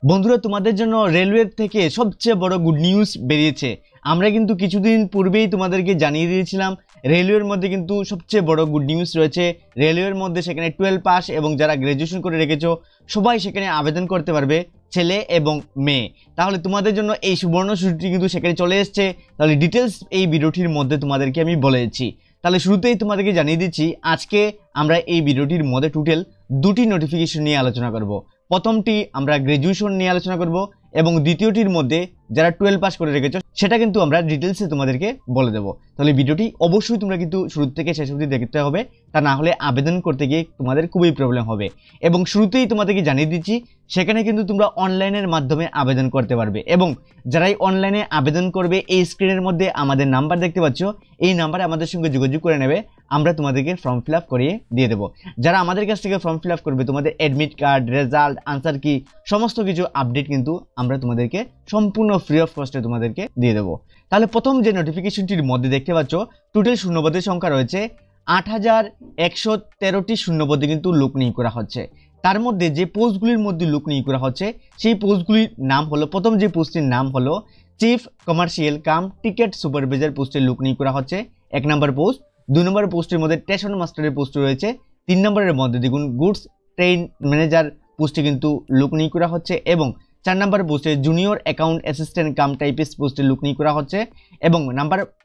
বন্ধুরা, তোমাদের জন্য রেলওয়ে থেকে সবচেয়ে বড় গুড নিউজ বেরিয়েছে। আমরা কিন্তু কিছুদিন পূর্বেই তোমাদেরকে জানিয়ে দিয়েছিলাম রেলওয়ের মধ্যে কিন্তু সবচেয়ে বড় গুড নিউজ রয়েছে। রেলওয়ের মধ্যে সেখানে 12 পাস এবং যারা গ্র্যাজুয়েশন করে রেখেছো সবাই সেখানে আবেদন করতে পারবে, ছেলে এবং মেয়ে। তাহলে তোমাদের জন্য এই সুবর্ণ সুযোগটি কিন্তু সেখানে চলে এসছে। তাহলে ডিটেলস এই ভিডিওটির মধ্যে তোমাদেরকে আমি বলে দিচ্ছি। তাহলে শুরুতেই তোমাদেরকে জানিয়ে দিচ্ছি, আজকে আমরা এই ভিডিওটির মধ্যে টোটাল দুটি নোটিফিকেশন নিয়ে আলোচনা করব। প্রথমটি আমরা গ্র্যাজুয়েশন নিয়ে আলোচনা করব এবং দ্বিতীয়টির মধ্যে যারা 12 পাস করে রেখেছো সেটা কিন্তু আমরা ডিটেলসে তোমাদেরকে বলে দেবো। তাহলে ভিডিওটি অবশ্যই তোমরা কিন্তু শুরু থেকে শেষ অবধি দেখতে হবে, তা না হলে আবেদন করতে গিয়ে তোমাদের খুবই প্রবলেম হবে। এবং শুরুতেই তোমাদেরকে জানিয়ে দিচ্ছি, সেখানে কিন্তু তোমরা অনলাইনের মাধ্যমে আবেদন করতে পারবে এবং যারাই অনলাইনে আবেদন করবে এই স্ক্রিনের মধ্যে আমাদের নাম্বার দেখতে পাচ্ছ, এই নাম্বারে আমাদের সঙ্গে যোগাযোগ করে নেবে, আমরা তোমাদেরকে ফর্ম ফিল আপ করিয়ে দিয়ে দেবো। যারা আমাদের কাছ থেকে ফর্ম ফিল আপ করবে তোমাদের অ্যাডমিট কার্ড, রেজাল্ট, আনসার কি সমস্ত কিছু আপডেট কিন্তু আমরা তোমাদেরকে সম্পূর্ণ ফ্রি অফ কস্টে তোমাদেরকে দিয়ে দেবো। তাহলে প্রথম যে নোটিফিকেশনটির মধ্যে দেখতে পাচ্ছ টোটাল শূন্যপদের সংখ্যা রয়েছে 8113টি শূন্যপদে কিন্তু লোক নিয়োগ করা হচ্ছে। তার মধ্যে যে পোস্টগুলির মধ্যে লোক নিয়োগ করা হচ্ছে সেই পোস্টগুলির নাম হলো, প্রথম যে পোস্টের নাম হলো chief commercial cum ticket supervisor পোস্টের লোক নিয়োগ করা হচ্ছে, 1 নম্বর পোস্ট। 2 নম্বর পোস্টের মধ্যে স্টেশন মাস্টারের পোস্ট রয়েছে। 3 নম্বরের মধ্যে দেখুন গুডস ট্রেন ম্যানেজার পোস্টে কিন্তু লোক নিয়োগ করা হচ্ছে এবং 4 নম্বর পোস্টে junior account assistant cum typist পোস্টে লোক নিয়োগ করা হচ্ছে এবং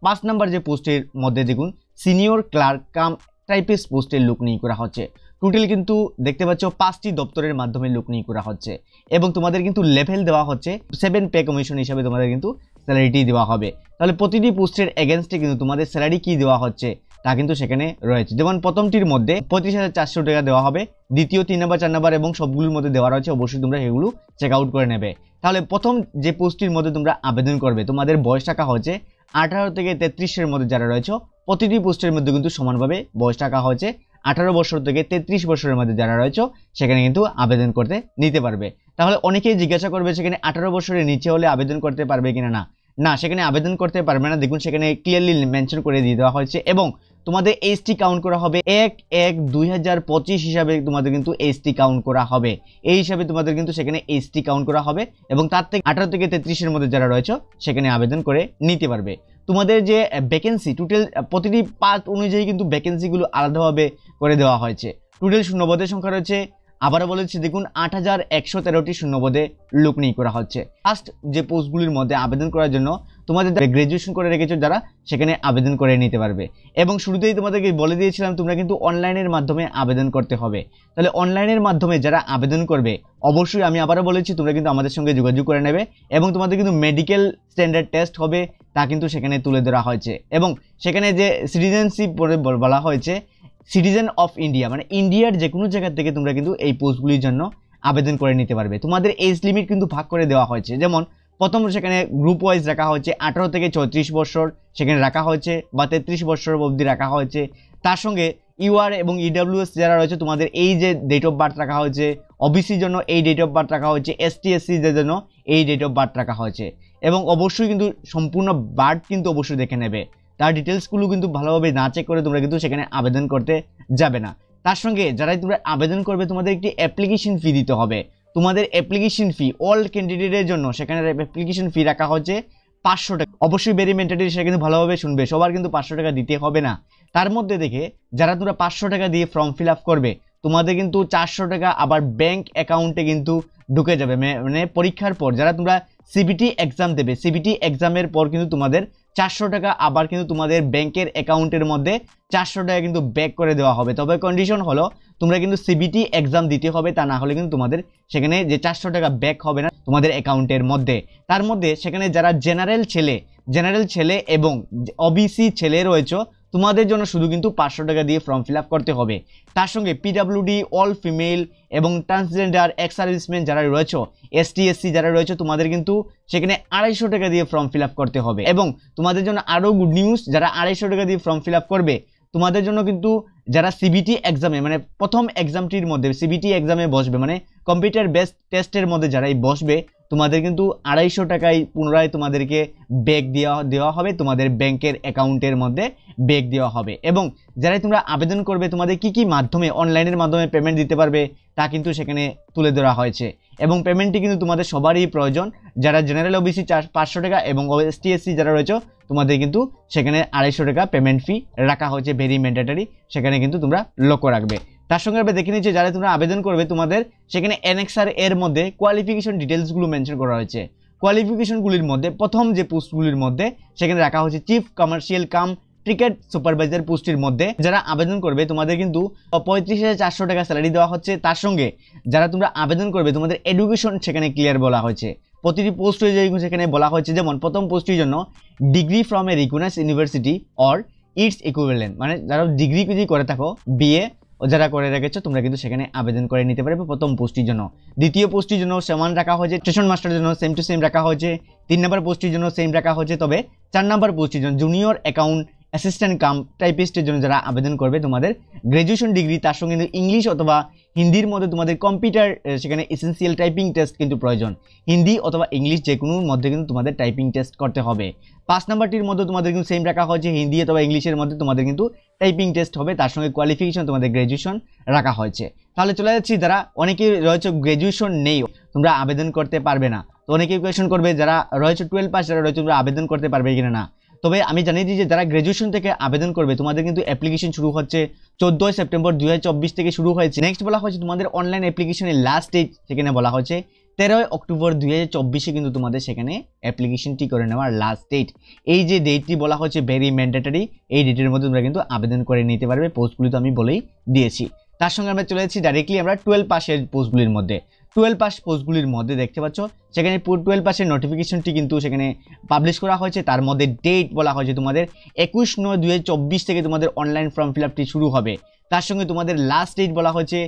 5 নম্বর যে পোস্টের মধ্যে দেখুন সিনিয়র ক্লার্ক কাম টাইপিস্ট পোস্টে লোক নিয়োগ করা হচ্ছে। টোটাল কিন্তু দেখতে পাচ্ছ 5টি দপ্তরের মাধ্যমে লোক নিয়োগ করা হচ্ছে এবং তোমাদের কিন্তু লেভেল দেওয়া হচ্ছে 7 পে কমিশন হিসাবে তোমাদের কিন্তু স্যালারিটি দেওয়া হবে। তাহলে প্রতিটি পোস্টের এগেনস্টে কিন্তু তোমাদের স্যালারি কি দেওয়া হচ্ছে তা কিন্তু সেখানে রয়েছে। যেমন প্রথমটির মধ্যে 25,400 টাকা দেওয়া হবে, দ্বিতীয় 3 নম্বর 4 নম্বর এবং সবগুলোর মধ্যে দেওয়া রয়েছে, অবশ্যই তোমরা সেগুলো চেক আউট করে নেবে। তাহলে প্রথম যে পোস্টটির মধ্যে তোমরা আবেদন করবে তোমাদের বয়স রাখা হয়েছে 18 থেকে 33-এর মধ্যে যারা রয়েছে প্রতিটি পোস্টের মধ্যে কিন্তু সমানভাবে বয়স রাখা হয়েছে। 18 বছর থেকে 33 বছরের মধ্যে যারা রয়েছে সেখানে কিন্তু আবেদন করতে নিতে পারবে। তাহলে অনেকেই জিজ্ঞাসা করবে সেখানে 18 বছরের নিচে হলে আবেদন করতে পারবে কিনা। না, সেখানে আবেদন করতে পারবে না। দেখুন সেখানে ক্লিয়ারলি মেনশন করে দিয়ে দেওয়া হয়েছে এবং তোমাদের এইচটি কাউন্ট করা হবে 1/1/2025 হিসাবে তোমাদের কিন্তু এইচটি কাউন্ট করা হবে। এই হিসাবে তোমাদের কিন্তু সেখানে এইচটি কাউন্ট করা হবে এবং তার থেকে 18 থেকে 33-এর মধ্যে যারা রয়েছে সেখানে আবেদন করে নিতে পারবে। তোমাদের যে ভ্যাকেন্সি টোটাল প্রতিটি পার্ট অনুযায়ী কিন্তু ভ্যাকেন্সিগুলো আলাদাভাবে করে দেওয়া হয়েছে। টোটাল শূন্যপদের সংখ্যা রয়েছে, আবারও বলেছি দেখুন 8113টি শূন্যপদে লোক নিয়োগ করা হচ্ছে। ফার্স্ট যে পোস্টগুলির মধ্যে আবেদন করার জন্য তোমাদের গ্র্যাজুয়েশন করে রেখেছো যারা সেখানে আবেদন করে নিতে পারবে এবং শুরুতেই তোমাদেরকে বলে দিয়েছিলাম তোমরা কিন্তু অনলাইনের মাধ্যমে আবেদন করতে হবে। তাহলে অনলাইনের মাধ্যমে যারা আবেদন করবে অবশ্যই আমি আবারও বলেছি তোমরা কিন্তু আমাদের সঙ্গে যোগাযোগ করে নেবে এবং তোমাদের কিন্তু মেডিকেল স্ট্যান্ডার্ড টেস্ট হবে, তা কিন্তু সেখানে তুলে ধরা হয়েছে এবং সেখানে যে সিটিজেনশিপ বলা হয়েছে সিটিজেন অফ ইন্ডিয়া, মানে ইন্ডিয়ার যে কোনো জায়গা থেকে তোমরা কিন্তু এই পোস্টগুলির জন্য আবেদন করে নিতে পারবে। তোমাদের এজ লিমিট কিন্তু ভাগ করে দেওয়া হয়েছে, যেমন প্রথম সেখানে গ্রুপ ওয়াইজ রাখা হয়েছে 18 থেকে 34 বছর সেখানে রাখা হয়েছে বা 33 বছর অবধি রাখা হয়েছে। তার সঙ্গে ইউআর এবং ইডব্লিউএস যারা রয়েছে তোমাদের এই যে ডেট অফ বার্থ রাখা হয়েছে, ওবিসির জন্য এই ডেট অফ বার্থ রাখা হয়েছে, এসটি এসসিদের জন্য এই ডেট অফ বার্থ রাখা হয়েছে এবং অবশ্যই কিন্তু সম্পূর্ণ বার্থ কিন্তু অবশ্যই দেখে নেবে। তার ডিটেলসগুলো কিন্তু ভালোভাবে না চেক করে তোমরা কিন্তু সেখানে আবেদন করতে যাবে না। তার সঙ্গে যারাই তোমরা আবেদন করবে তোমাদের একটি অ্যাপ্লিকেশন ফি দিতে হবে। তোমাদের অ্যাপ্লিকেশন ফি অল ক্যান্ডিডেটের জন্য সেখানে অ্যাপ্লিকেশন ফি রাখা হচ্ছে 500 টাকা। অবশ্যই ভেরি মেন্টালি সেটা কিন্তু ভালোভাবে শুনবে, সবার কিন্তু 500 টাকা দিতে হবে না। তার মধ্যে দেখে যারা তোমরা 500 টাকা দিয়ে ফর্ম ফিল আপ করবে তোমাদের কিন্তু 400 টাকা আবার ব্যাংক অ্যাকাউন্টে কিন্তু ঢুকে যাবে। মানে পরীক্ষার পর যারা তোমরা সিবিটি এক্সাম দেবে, সিবিটি এক্সামের পর কিন্তু তোমাদের 400 টাকা আবার কিন্তু তোমাদের ব্যাংকের অ্যাকাউন্টের মধ্যে 400 টাকা কিন্তু ব্যাক করে দেওয়া হবে। তবে কন্ডিশন হলো তোমরা কিন্তু সিবিটি এক্সাম দিতে হবে, তা না হলে কিন্তু তোমাদের সেখানে যে 400 টাকা ব্যাক হবে না তোমাদের অ্যাকাউন্টের মধ্যে। তার মধ্যে সেখানে যারা জেনারেল ছেলে এবং ওবিসি ছেলে রয়েছে তোমাদের জন্য শুধু কিন্তু 500 টাকা দিয়ে ফর্ম ফিল আপ করতে হবে। তার সঙ্গে পিডাব্লিউডি অল ফিমেল এবং ট্রান্সজেন্ডার এক্স সার্ভিসম্যান যারা রয়েছে, এসটি এসসি যারা রয়েছে তোমাদের কিন্তু সেখানে 250 টাকা দিয়ে ফর্ম ফিল আপ করতে হবে। এবং তোমাদের জন্য আরও গুড নিউজ, যারা 250 টাকা দিয়ে ফর্ম ফিল আপ করবে তোমাদের জন্য কিন্তু যারা সিবিটি এক্সামে মানে প্রথম এক্সামটির মধ্যে সিবিটি এক্সামে বসবে, মানে কম্পিউটার বেসড টেস্টের মধ্যে যারাই বসবে তোমাদের কিন্তু 250 টাকায় পুনরায় তোমাদেরকে ব্যাক দেওয়া হবে, তোমাদের ব্যাংকের অ্যাকাউন্টের মধ্যে ব্যাক দেওয়া হবে। এবং যারাই তোমরা আবেদন করবে তোমাদের কি মাধ্যমে অনলাইনের মাধ্যমে পেমেন্ট দিতে পারবে তা কিন্তু সেখানে তুলে ধরা হয়েছে এবং পেমেন্টটি কিন্তু তোমাদের সবারই প্রয়োজন। যারা জেনারেল ওবিসি 500 টাকা এবং এসটি এসসি যারা রয়েছে তোমাদের কিন্তু সেখানে 250 টাকা পেমেন্ট ফি রাখা হয়েছে, ভেরি ম্যান্ডেটরি, সেখানে কিন্তু তোমরা লক্ষ্য রাখবে। তার সঙ্গে আমরা দেখে নিচ্ছি যারা তোমরা আবেদন করবে তোমাদের সেখানে অ্যানেক্সার এর মধ্যে কোয়ালিফিকেশন ডিটেলসগুলো মেনশন করা হয়েছে। কোয়ালিফিকেশনগুলির মধ্যে প্রথম যে পোস্টগুলির মধ্যে সেখানে রাখা হয়েছে chief commercial cum ticket supervisor পোস্টের মধ্যে যারা আবেদন করবে তোমাদের কিন্তু 35,400 টাকা স্যালারি দেওয়া হচ্ছে। তার সঙ্গে যারা তোমরা আবেদন করবে তোমাদের এডুকেশন সেখানে ক্লিয়ার বলা হয়েছে। প্রতিটি পোস্ট সেখানে বলা হয়েছে, যেমন প্রথম পোস্টের জন্য degree from a recognize university or its equivalent, মানে যারা ডিগ্রি যদি করে থাকো বিএ যারা করে রেখেছো তোমরা কিন্তু সেখানে আবেদন করে নিতে পারবে প্রথম পোস্টের জন্য। দ্বিতীয় পোস্টের জন্য সমান রাখা হয়েছে, স্টেশন মাস্টারের জন্য সেম টু সেম রাখা হয়েছে। 3 নম্বর পোস্টের জন্য সেম রাখা হয়েছে, তবে 4 নম্বর পোস্টের জন্য জুনিয়র অ্যাকাউন্ট অ্যাসিস্ট্যান্ট কাম টাইপিস্টের জন্য যারা আবেদন করবে তোমাদের গ্র্যাজুয়েশন ডিগ্রি তার সঙ্গে কিন্তু ইংলিশ অথবা হিন্দির মধ্যে তোমাদের কম্পিউটার সেখানে এসেন্সিয়াল টাইপিং টেস্ট কিন্তু প্রয়োজন। হিন্দি অথবা ইংলিশ যে কোনোর মধ্যে কিন্তু তোমাদের টাইপিং টেস্ট করতে হবে। 5 নম্বরটির মধ্যে তোমাদের কিন্তু সেম রাখা হয়েছে, হিন্দি অথবা ইংলিশের মধ্যে তোমাদের কিন্তু টাইপিং টেস্ট হবে, তার সঙ্গে কোয়ালিফিকেশন তোমাদের গ্র্যাজুয়েশন রাখা হয়েছে। তাহলে চলে যাচ্ছি যারা অনেকে রয়েছে গ্র্যাজুয়েশন নেই তোমরা আবেদন করতে পারবে না। তো অনেকেই কোয়েশ্চন করবে যারা রয়েছে 12 পাস যারা রয়েছে তোমরা আবেদন করতে পারবে কিনা না। তবে আমি জানিয়ে দিই যে যারা গ্র্যাজুয়েশন থেকে আবেদন করবে তোমাদের কিন্তু অ্যাপ্লিকেশন শুরু হচ্ছে 14 সেপ্টেম্বর 2024 থেকে শুরু হয়েছে। নেক্সট বলা হয়েছে তোমাদের অনলাইন অ্যাপ্লিকেশনের লাস্ট ডেট সেখানে বলা হয়েছে 13 অক্টোবর 2024 কিন্তু তোমাদের সেখানে অ্যাপ্লিকেশনটি করে নেওয়ার লাস্ট ডেট। এই যে ডেটটি বলা হচ্ছে ভেরি ম্যান্ডেটরি, এই ডেটের মধ্যে তোমরা কিন্তু আবেদন করে নিতে পারবে। পোস্টগুলি তো আমি বলেই দিয়েছি। তার সঙ্গে আমরা চলে যাচ্ছি ডাইরেক্টলি আমরা 12 পাসের পোস্টগুলির মধ্যে। 12 পাস পোস্টগুলির মধ্যে দেখতে পাচ্ছ সেখানে 12 পাসের নোটিফিকেশনটি কিন্তু সেখানে পাবলিশ করা হয়েছে। তার মধ্যে ডেট বলা হয়েছে তোমাদের 21/9/2024 থেকে তোমাদের অনলাইন ফর্ম ফিল আপটি শুরু হবে। তার সঙ্গে তোমাদের লাস্ট ডেট বলা হয়েছে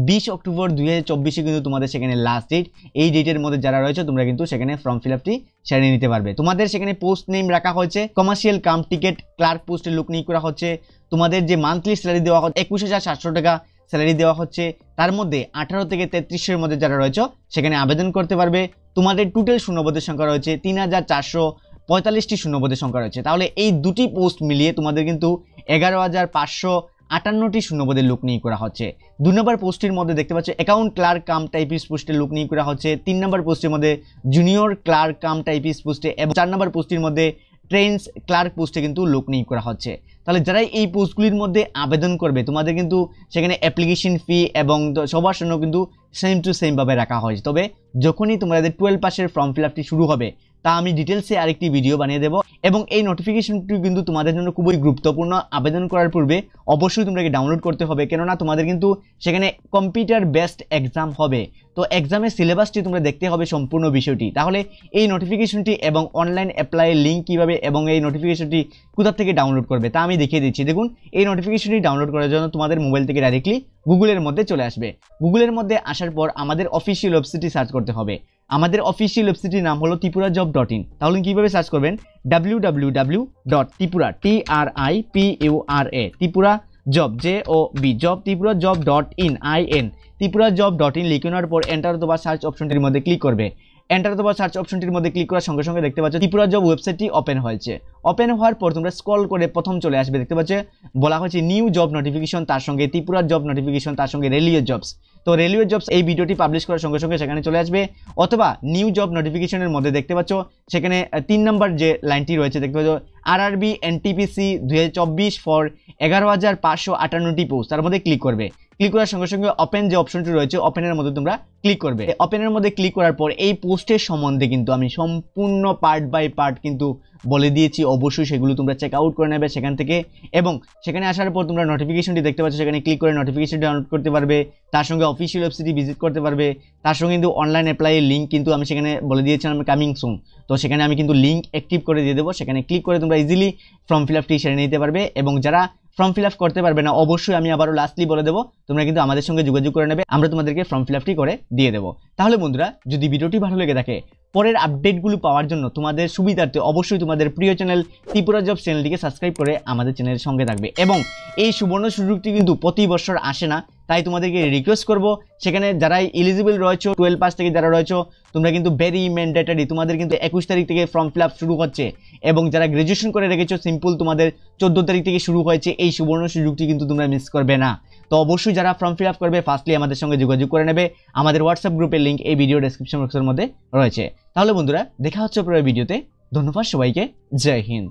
20 অক্টোবর 2024 কিন্তু তোমাদের সেখানে লাস্ট ডেট। এই ডেটের মধ্যে যারা রয়েছে তোমরা কিন্তু সেখানে ফর্ম ফিল আপটি সেরে নিতে পারবে। তোমাদের সেখানে পোস্ট নেম রাখা হয়েছে কমার্শিয়াল কাম টিকেট ক্লার্ক পোস্টে লোক নিয়োগ করা হচ্ছে। তোমাদের যে মান্থলি স্যালারি দেওয়া হচ্ছে 21,700 টাকা স্যালারি দেওয়া হচ্ছে। তার মধ্যে 18 থেকে 33 মধ্যে যারা রয়েছে সেখানে আবেদন করতে পারবে। তোমাদের টোটাল শূন্যপদের সংখ্যা রয়েছে 3,445টি শূন্যপদের সংখ্যা রয়েছে। তাহলে এই দুটি পোস্ট মিলিয়ে তোমাদের কিন্তু 11,558টি শূন্যপদের লোক নিয়োগ করা হচ্ছে। 2 নম্বর পোস্টের মধ্যে দেখতে পাচ্ছ অ্যাকাউন্ট ক্লার্ক কাম টাইপিস্ট পোস্টে লোক নিয়োগ করা হচ্ছে। 3 নম্বর পোস্টের মধ্যে জুনিয়র ক্লার্ক কাম টাইপিস্ট পোস্টে এবং 4 নম্বর পোস্টের মধ্যে ট্রেন্স ক্লার্ক পোস্টে কিন্তু লোক নিয়োগ করা হচ্ছে। তাহলে যারা এই পোস্টগুলির মধ্যে আবেদন করবে তোমাদের কিন্তু সেখানে অ্যাপ্লিকেশন ফি এবং সবার জন্য কিন্তু সেম টু সেম ভাবে রাখা হয়েছে। তবে যখনই তোমাদের 12 পাসের ফর্ম ফিল আপটি শুরু হবে তা আমি ডিটেলসে আরেকটি ভিডিও বানিয়ে দেবো এবং এই নোটিফিকেশনটি কিন্তু তোমাদের জন্য খুবই গুরুত্বপূর্ণ। আবেদন করার পূর্বে অবশ্যই তোমাকে ডাউনলোড করতে হবে, কেননা তোমাদের কিন্তু সেখানে কম্পিউটার বেসড এক্সাম হবে। তো এক্সামের সিলেবাসটি তোমরা দেখতে হবে সম্পূর্ণ বিষয়টি। তাহলে এই নোটিফিকেশনটি এবং অনলাইন অ্যাপ্লাইয়ের লিঙ্ক কীভাবে এবং এই নোটিফিকেশনটি কোথা থেকে ডাউনলোড করবে তা আমি দেখিয়ে দিচ্ছি। দেখুন, এই নোটিফিকেশনটি ডাউনলোড করার জন্য তোমাদের মোবাইল থেকে ডাইরেক্টলি গুগলের মধ্যে চলে আসবে। গুগলের মধ্যে আসার পর আমাদের অফিসিয়াল ওয়েবসাইটটি সার্চ করতে হবে। আমাদের অফিসিয়াল ওয়েবসাইটটির নাম হলো ত্রিপুরাজব.in। তাহলে কীভাবে সার্চ করবেন www.tripura ত্রিপুরা জব জব ত্রিপুরাজব.in ত্রিপুরাজব.in লিখানোর পর এন্টার অথবা সার্চ অপশনটির মধ্যে ক্লিক করবে। এন্টার অথবা সার্চ অপশনটির মধ্যে ক্লিক করার সঙ্গে সঙ্গে দেখতে পাচ্ছ ত্রিপুরা জব ওয়েবসাইটটি ওপেন হয়েছে। ওপেন হওয়ার পর তোমরা স্ক্রল করে প্রথম চলে আসবে, দেখতে পাচ্ছ বলা হয়েছে নিউ জব নোটিফিকেশন, তার সঙ্গে ত্রিপুরা জব নোটিফিকেশন, তার সঙ্গে রেলওয়ে জবস। তো রেলওয়ে জবস এই ভিডিওটি পাবলিশ করার সঙ্গে সঙ্গে সেখানে চলে আসবে, অথবা নিউ জব নোটিফিকেশনের মধ্যে দেখতে পাচ্ছ সেখানে 3 নম্বর যে লাইনটি রয়েছে দেখতে পাচ্ছ RRB NTPC 2024 ফর 11,558টি পোস্ট, তার মধ্যে ক্লিক করবে। ক্লিক করার সঙ্গে সঙ্গে ওপেন যে অপশনটি রয়েছে ওপেনের মধ্যে তোমরা ক্লিক করবে। ওপেনের মধ্যে ক্লিক করার পর এই পোস্টের সম্বন্ধে কিন্তু আমি সম্পূর্ণ পার্ট বাই পার্ট কিন্তু বলে দিয়েছি। অবশ্যই সেগুলো তোমরা চেক আউট করে নেবে সেখান থেকে, এবং সেখানে আসার পর তোমরা নোটিফিকেশনটি দেখতে পাচ্ছ, সেখানে ক্লিক করে নোটিফিকেশনটি ডাউনলোড করতে পারবে, তার সঙ্গে অফিসিয়াল ওয়েবসাইটটি ভিজিট করতে পারবে, তার সঙ্গে কিন্তু অনলাইন অ্যাপ্লাইয়ের লিঙ্ক কিন্তু আমি সেখানে বলে দিয়েছিলাম কামিং সুন। তো সেখানে আমি কিন্তু লিঙ্ক অ্যাক্টিভ করে দিয়ে দেবো, সেখানে ক্লিক করে তোমরা ইজিলি ফর্ম ফিল আপটি সেরে নিতে পারবে। এবং যারা ফর্ম ফিল আপ করতে পারবে না অবশ্যই আমি আবারও লাস্টলি বলে দেবো, তোমরা কিন্তু আমাদের সঙ্গে যোগাযোগ করে নেবে, আমরা তোমাদেরকে ফর্ম ফিল আপটি করে দিয়ে দেবো। তাহলে বন্ধুরা, যদি ভিডিওটি ভালো লেগে থাকে পরের আপডেটগুলো পাওয়ার জন্য তোমাদের সুবিধার্থে অবশ্যই তোমাদের প্রিয় চ্যানেল ত্রিপুরা জব চ্যানেলটিকে সাবস্ক্রাইব করে আমাদের চ্যানেলের সঙ্গে থাকবে। এবং এই সুবর্ণ সুযোগটি কিন্তু প্রতি বছর আসে না, তাই তোমাদেরকে রিকোয়েস্ট করব সেখানে যারা এলিজিবল রয়েছে 12 পাস থেকে যারা রয়েছে তোমরা কিন্তু ভেরি ম্যান্ডেটরি, তোমাদের কিন্তু 21 তারিখ থেকে ফর্ম ফিল আপ শুরু হচ্ছে। এবং যারা গ্র্যাজুয়েশন করে রেখেছো সিম্পল তোমাদের 14 তারিখ থেকে শুরু হয়েছে। এই সুবর্ণ সুযোগটি কিন্তু তোমরা মিস করবে না। তো অবশ্যই যারা ফর্ম ফিল আপ করবে ফার্স্টলি আমাদের সঙ্গে যোগাযোগ করে নেবে। আমাদের হোয়াটসঅ্যাপ গ্রুপের লিঙ্ক এই ভিডিও ডেসক্রিপশন বক্সের মধ্যে রয়েছে। তাহলে বন্ধুরা দেখা হচ্ছে পরের ভিডিওতে। ধন্যবাদ সবাইকে, জয় হিন্দ।